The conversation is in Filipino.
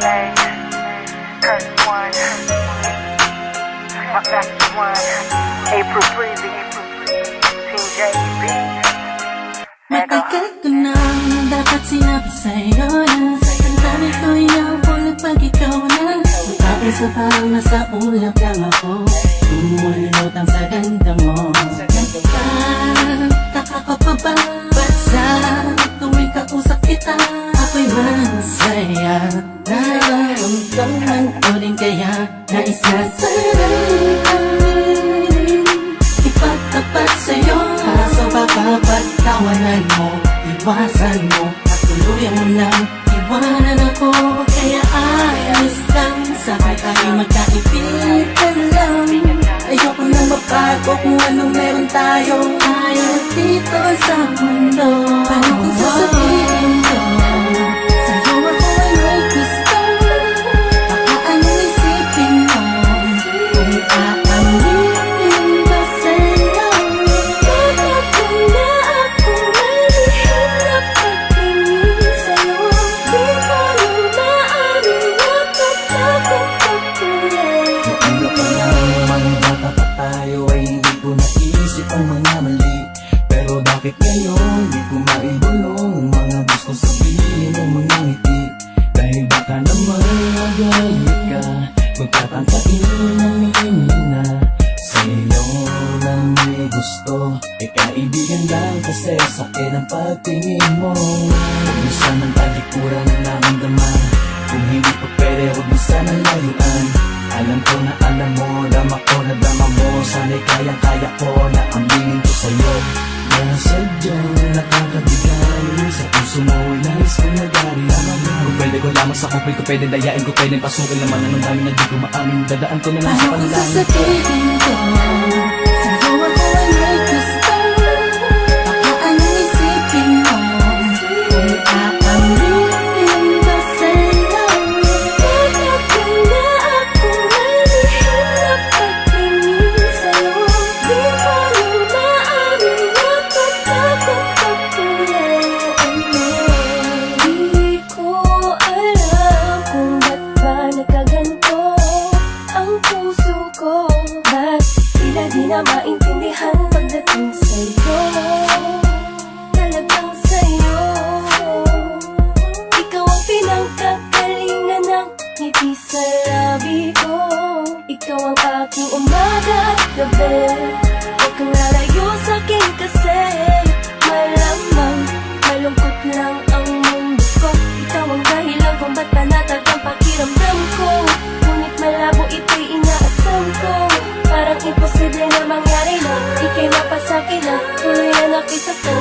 Lay, Kurt One, Macbeth One, April Breezy, Team JB. Matagal ko nang dapat sinabi sa'yo na ang dami ko iyampon pag ikaw na magkakaisa parang nasa ulap lang ako. Tumulutang sa ganda mo. Nagtataka ka pa ba? Ba't sa tuwing kausap kita ako'y masaya? Nararamdaman ko rin kaya nais na sa'yo ipagtapat sa'yo. Kaso baka pagtawanan mo, iwasan mo at tuluyan mo nang iwanan ako. Kaya ayos lang, sabay tayo magkaibigan lang. Ayoko nang mabago kung anong meron tayo. Ayaw dito sa mundo. Paano kung sasabihin ko sa'yo ako ay may gusto? Baka anong isipin mo kung aaminin ba sa'yo? Bakit kaya ako mahirap pagtingin sa'yo? Di ko yung maaaring matatakot pagkulay. Ano pa lang, mga bata pa tayo ay hindi ko naisip ang mga mali. Pero bakit ngayon di ko maibulong ang mga gustong sabihin ng mga ngiti? Dahil baka naman magalit ka, magtatangkain ng na sa'yo na may gusto. E kaibigan lang kasi sakit ang pagtingin mo. Huwag mo sanang talikuran ang naramdaman. Kung hindi pa pwede, huwag mo sanang layuan. Alam ko na alam mo, dama ko na dama mo. Sana'y kayang-kaya ko na aminin ko sa'yo. Dahil sadyang nakakabigay sa puso mo ay nais kong nagari. Kung pwede ko lamang sa kupil ko, pwede dayain ko, pwede pasukin naman. Anong dami na di ko maamin, dadaan ko na lang sa Paano kung panalangin. sasabihin ko sa'yo ako ay may gusto? Baka anong isipin mo kung aaminin ba sa'yo? Bakit kaya ako mahirap pagtingin sa'yo? Di ko yung maaaring matatakot pagkulaan mo. Di ko alam kung ba't ba nagkaganto ang puso ko. Ba't tila di na maintindihan pagdating sa'yo? Talagang sa'yo ikaw ang pinagkakalingan ng ngiti sa labi ko. Ikaw ang aking umaga at gabi. Huwag kang lalayo sa'kin kasi malamang malungkot lang ang mundo ko. Ikaw ang dahilan kung ba't panatag ang pakiramdam ko. Ngunit malabo ito'y inaasam ko. Parang imposible na mangyari na ika'y mapasakin na tuloy na napisap ko.